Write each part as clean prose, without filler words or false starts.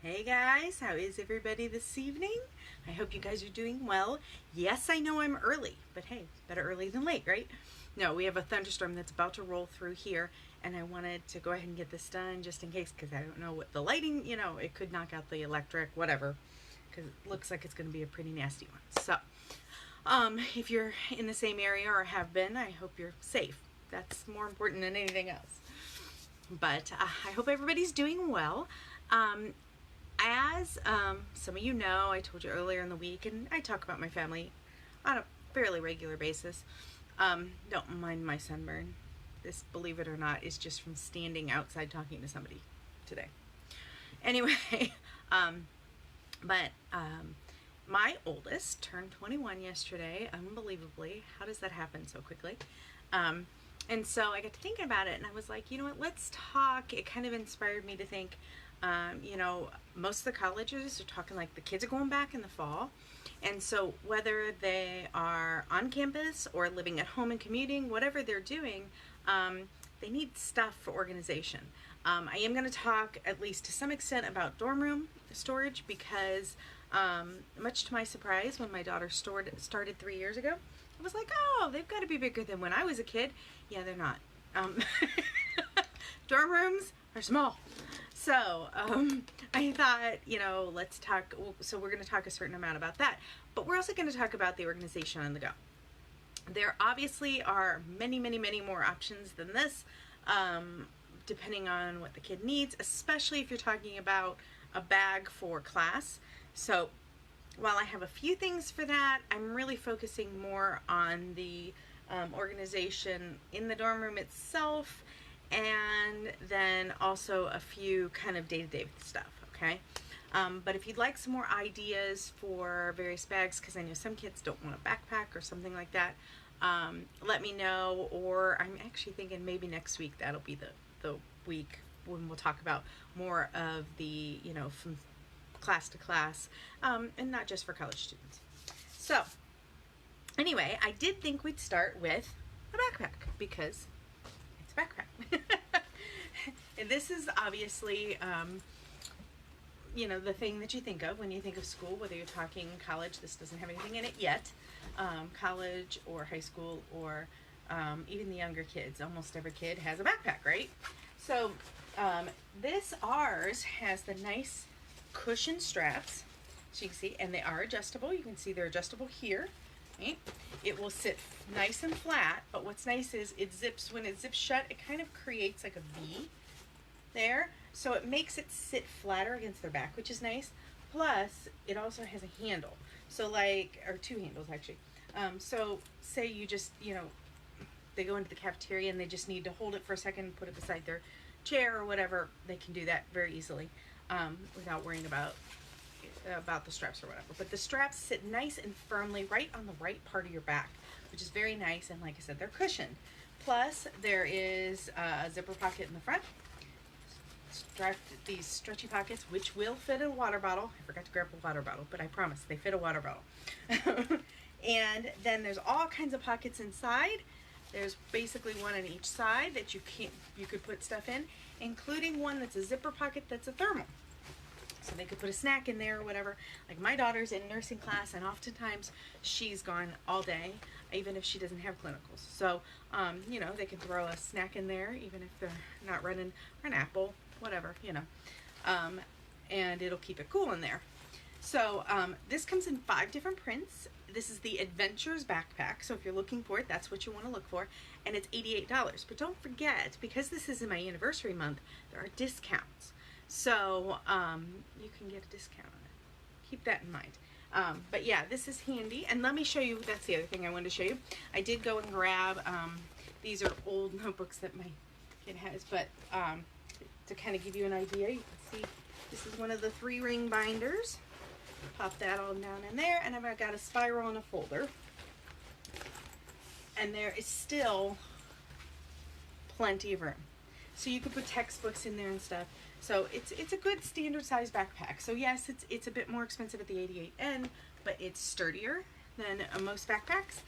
Hey guys, how is everybody this evening? I hope you guys are doing well. Yes, I know I'm early, but hey, better early than late, right? No, we have a thunderstorm that's about to roll through here, and I wanted to go ahead and get this done just in case, because I don't know what the lighting, it could knock out the electric, whatever, because it looks like it's going to be a pretty nasty one. So, if you're in the same area or have been, I hope you're safe. That's more important than anything else. But I hope everybody's doing well. As some of you know, I told you earlier in the week, and I talk about my family on a fairly regular basis. Don't mind my sunburn. This, believe it or not, is just from standing outside talking to somebody today. Anyway, my oldest turned 21 yesterday, unbelievably. How does that happen so quickly? And so I got to thinking about it, and I was like, you know what, let's talk. It kind of inspired me to think, most of the colleges are talking like the kids are going back in the fall. And so whether they are on campus or living at home and commuting, whatever they're doing, they need stuff for organization. I am going to talk, at least to some extent, about dorm room storage because, much to my surprise, when my daughter started 3 years ago, I was like, oh, they've got to be bigger than when I was a kid. Yeah, they're not. Dorm rooms are small. So I thought, let's talk. So we're going to talk a certain amount about that. But we're also going to talk about the organization on the go. There obviously are many, many, many more options than this, depending on what the kid needs, especially if you're talking about a bag for class. So while I have a few things for that, I'm really focusing more on the organization in the dorm room itself, and then also a few kind of day-to-day stuff, okay? But if you'd like some more ideas for various bags, because I know some kids don't want a backpack or something like that, let me know. Or I'm actually thinking maybe next week that'll be the week when we'll talk about more of the, from class to class, and not just for college students. So anyway, I did think we'd start with a backpack because it's a backpack. And this is obviously, the thing that you think of when you think of school, whether you're talking college. This doesn't have anything in it yet. College or high school or even the younger kids. Almost every kid has a backpack, right? So ours has the nice cushion straps, so you can see, and they are adjustable. You can see they're adjustable here. Right? It will sit nice and flat, but what's nice is when it zips shut, it kind of creates like a V there, so it makes it sit flatter against their back, which is nice. Plus, it also has a handle, so or two handles actually. So say you just, they go into the cafeteria and they just need to hold it for a second, put it beside their chair or whatever, they can do that very easily without worrying about the straps or whatever. But the straps sit nice and firmly right on the right part of your back, which is very nice, and like I said, they're cushioned. Plus there is a zipper pocket in the front. These stretchy pockets, which will fit a water bottle. I forgot to grab a water bottle, but I promise they fit a water bottle. And then there's all kinds of pockets inside. There's basically one on each side that you could put stuff in, including one that's a zipper pocket that's a thermal. So they could put a snack in there or whatever. Like my daughter's in nursing class, and oftentimes she's gone all day, even if she doesn't have clinicals. So, they can throw a snack in there, even if they're not running, or an apple, whatever, and it'll keep it cool in there. So this comes in 5 different prints. This is the Adventures backpack. So if you're looking for it, that's what you want to look for. And it's $88. But don't forget, because this is in my anniversary month, there are discounts. So you can get a discount on it. Keep that in mind. But yeah, this is handy. And let me show you, that's the other thing I wanted to show you. I did go and grab, these are old notebooks that my kid has, but to kind of give you an idea, you can see this is one of the 3-ring binders. Pop that all down in there, and I've got a spiral and a folder. And there is still plenty of room. So you could put textbooks in there and stuff. So it's a good standard size backpack. So yes, it's a bit more expensive at the 88 end, but it's sturdier than most backpacks.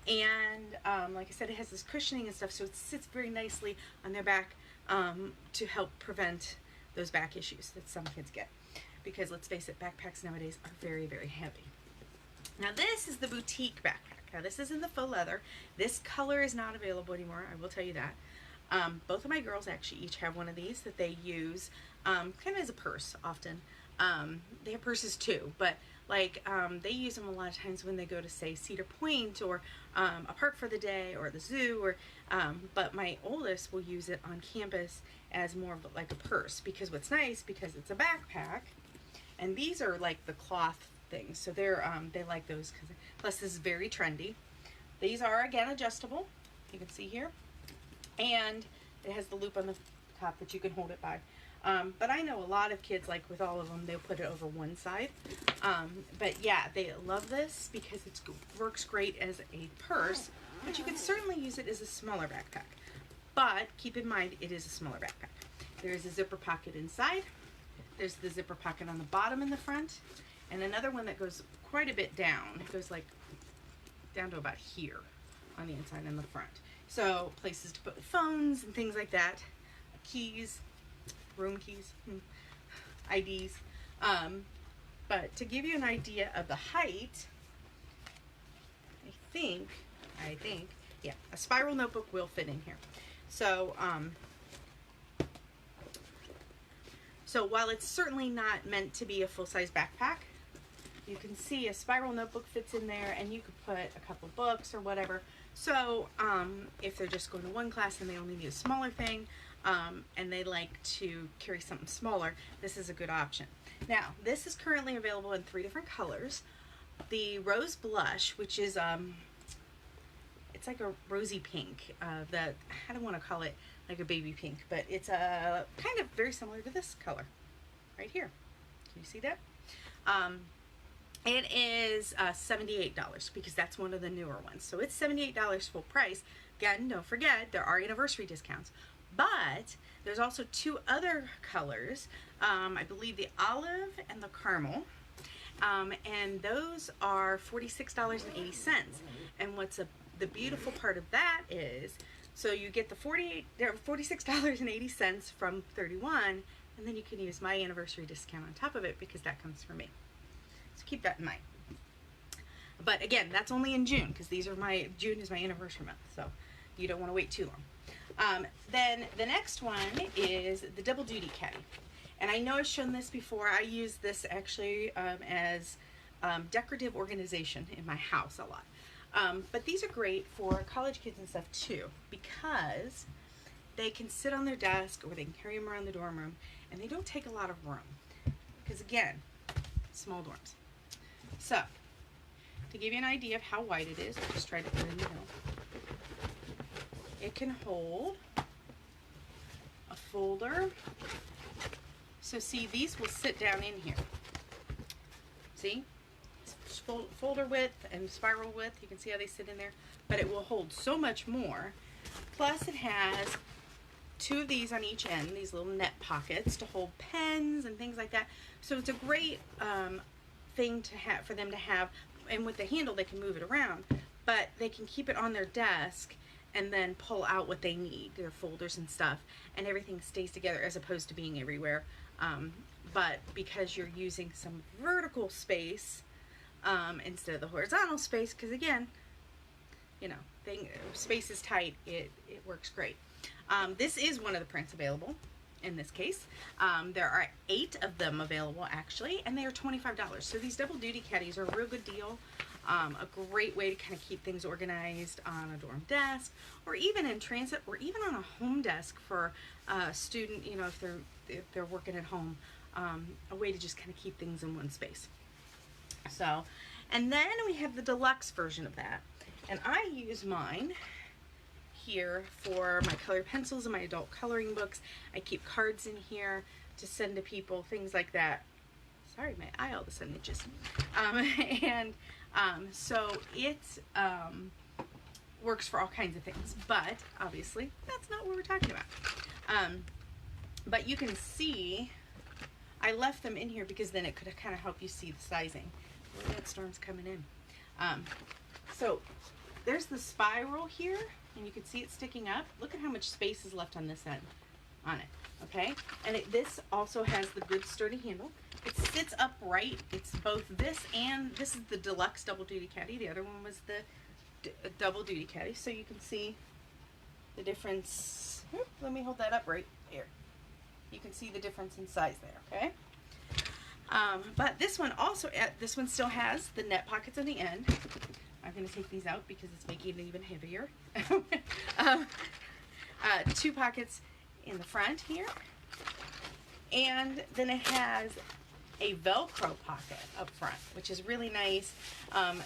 And like I said, it has this cushioning and stuff, so it sits very nicely on their back to help prevent those back issues that some kids get. Because let's face it, backpacks nowadays are very, very heavy. Now this is the boutique backpack. Now this is in the faux leather. This color is not available anymore, I will tell you that. Both of my girls actually each have one of these that they use kind of as a purse often. They have purses too, but like they use them a lot of times when they go to, say, Cedar Point or a park for the day or the zoo, or but my oldest will use it on campus as more of like a purse, because what's nice, because it's a backpack, and these are like the cloth things, so they're they like those, because plus this is very trendy. These are again adjustable, you can see here, and it has the loop on the top that you can hold it by. But I know a lot of kids, like with all of them, they'll put it over one side. But yeah, they love this because it works great as a purse, but you could certainly use it as a smaller backpack. But keep in mind, it is a smaller backpack. There is a zipper pocket inside. There's the zipper pocket on the bottom and the front, and another one that goes quite a bit down. It goes like down to about here on the inside and the front. So places to put phones and things like that, keys, room keys, IDs. But to give you an idea of the height, I think, yeah, a spiral notebook will fit in here. So, so while it's certainly not meant to be a full-size backpack, you can see a spiral notebook fits in there, and you could put a couple books or whatever. So if they're just going to one class and they only need a smaller thing, and they like to carry something smaller, this is a good option. Now, this is currently available in 3 different colors. The Rose Blush, which is it's like a rosy pink, that I don't want to call it like a baby pink, but it's a kind of very similar to this color right here. Can you see that? It is $78 because that's one of the newer ones. So it's $78 full price. Again, don't forget, there are anniversary discounts. But there's also 2 other colors. I believe the olive and the caramel. And those are $46.80. And what's the beautiful part of that is, so you get the $46.80 from $31, and then you can use my anniversary discount on top of it because that comes from me. So keep that in mind. But again, that's only in June, because June is my anniversary month, so you don't want to wait too long. Then the next one is the double duty caddy. And I know I've shown this before. I use this actually as decorative organization in my house a lot. But these are great for college kids and stuff too, because they can sit on their desk or they can carry them around the dorm room, and they don't take a lot of room. Because again, small dorms. So, to give you an idea of how wide it is, I just tried to put it in the middle. It can hold a folder. So see, these will sit down in here. See? It's folder width and spiral width. You can see how they sit in there. But it will hold so much more. Plus it has 2 of these on each end, these little net pockets to hold pens and things like that. So it's a great thing to have, for them to have. And with the handle, they can move it around. But they can keep it on their desk and then pull out what they need, their folders and stuff, and everything stays together as opposed to being everywhere. But because you're using some vertical space instead of the horizontal space, because again, you know, space is tight, it works great. This is one of the prints available in this case. There are 8 of them available actually, and they are $25. So these double duty caddies are a real good deal. A great way to kind of keep things organized on a dorm desk, or even in transit, or even on a home desk for a student, you know, if they're working at home, a way to just kind of keep things in one space. So, and then we have the deluxe version of that, and I use mine here for my colored pencils and my adult coloring books. I keep cards in here to send to people, things like that. Sorry, my eye all of a sudden itches. So it works for all kinds of things, but obviously that's not what we're talking about. But you can see I left them in here because then it could kind of help you see the sizing. Oh, that storm's coming in. So there's the spiral here, and you can see it sticking up. Look at how much space is left on this end. on it, okay? And this also has the good sturdy handle. It sits upright. It's both this and this is the deluxe double duty caddy. The other one was the double duty caddy. So you can see the difference. Let me hold that up right here. You can see the difference in size there, okay? But this one also, this one still has the net pockets on the end. I'm going to take these out because it's making it even heavier. 2 pockets in the front here. And then it has a Velcro pocket up front, which is really nice. And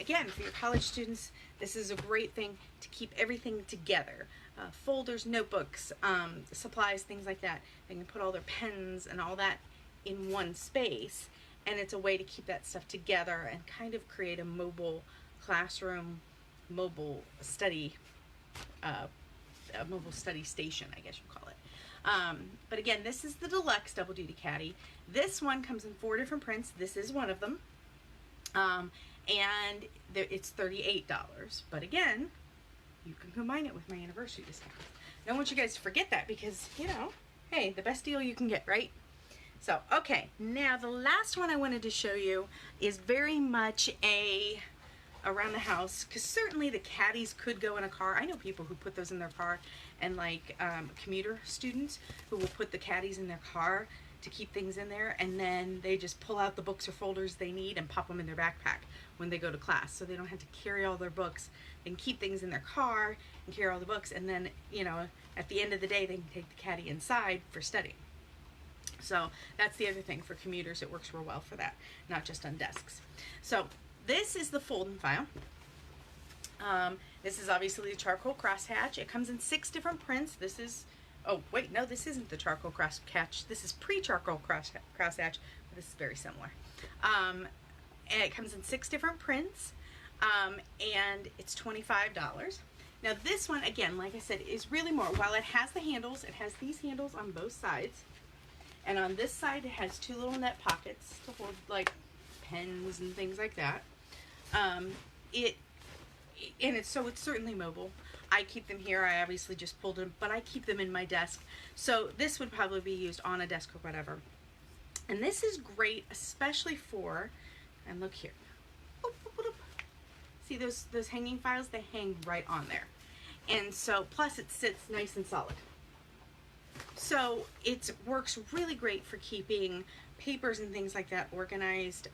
again, for your college students, this is a great thing to keep everything together. Folders, notebooks, supplies, things like that. They can put all their pens and all that in one space, and it's a way to keep that stuff together and kind of create a mobile classroom, mobile study station, I guess you call it. But again, this is the deluxe double duty caddy. This one comes in 4 different prints. This is one of them, and it's $38. But again, you can combine it with my anniversary discount. I don't want you guys to forget that because, you know, hey, the best deal you can get, right? So, okay, now the last one I wanted to show you is very much a around the house, because certainly the caddies could go in a car. I know people who put those in their car, and like commuter students who will put the caddies in their car to keep things in there, and then they just pull out the books or folders they need and pop them in their backpack when they go to class, so they don't have to carry all their books. They can keep things in their car and carry all the books, and then, you know, at the end of the day they can take the caddy inside for studying. So that's the other thing for commuters. It works real well for that, not just on desks. So this is the fold and file. This is obviously the charcoal crosshatch. It comes in 6 different prints. This is, oh wait, no, this isn't the charcoal crosshatch. This is pre-charcoal crosshatch, but this is very similar. And it comes in 6 different prints, and it's $25. Now this one, again, like I said, is really more. While it has the handles, it has these handles on both sides. And on this side, it has 2 little net pockets to hold like pens and things like that. So it's certainly mobile. I keep them here. I obviously just pulled them, but I keep them in my desk. So this would probably be used on a desk or whatever. And this is great, especially for, and look here. See those hanging files? They hang right on there. And so, plus it sits nice and solid. So it works really great for keeping papers and things like that organized.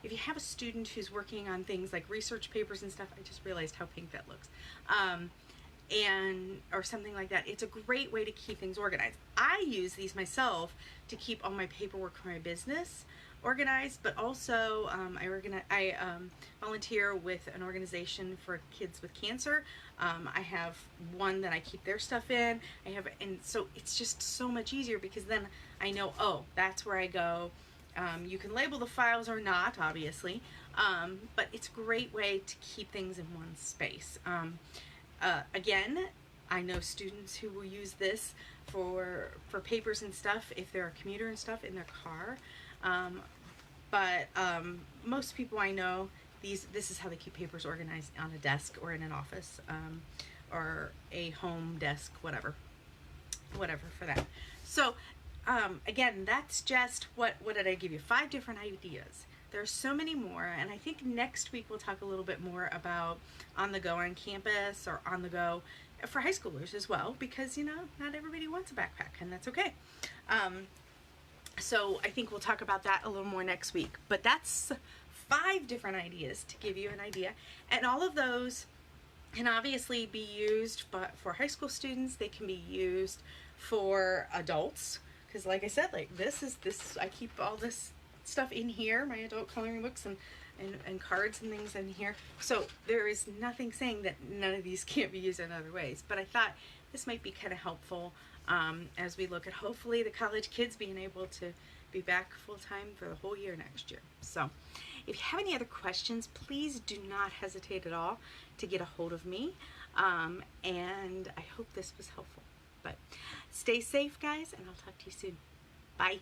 If you have a student who's working on things like research papers and stuff, I just realized how pink that looks, or something like that, it's a great way to keep things organized. I use these myself to keep all my paperwork for my business organized, but also I volunteer with an organization for kids with cancer. I have one that I keep their stuff in. And so it's just so much easier because then I know, oh, that's where I go. You can label the files or not, obviously, but it's a great way to keep things in one space. Again, I know students who will use this for papers and stuff if they're a commuter and stuff in their car. But most people I know, this is how they keep papers organized on a desk or in an office, or a home desk, whatever for that. So again, that's just what did I give you? 5 different ideas. There's so many more, and I think next week we'll talk a little bit more about on the go on campus or on the go for high schoolers as well, because, you know, not everybody wants a backpack, and that's okay. So I think we'll talk about that a little more next week. But that's 5 different ideas to give you an idea. And all of those can obviously be used for high school students. They can be used for adults. Because like I said, like this, I keep all this stuff in here, my adult coloring books and cards and things in here. So there is nothing saying that none of these can't be used in other ways. But I thought this might be kind of helpful as we look at hopefully the college kids being able to be back full-time for the whole year next year. So if you have any other questions, please do not hesitate at all to get a hold of me. And I hope this was helpful. But stay safe, guys, and I'll talk to you soon. Bye.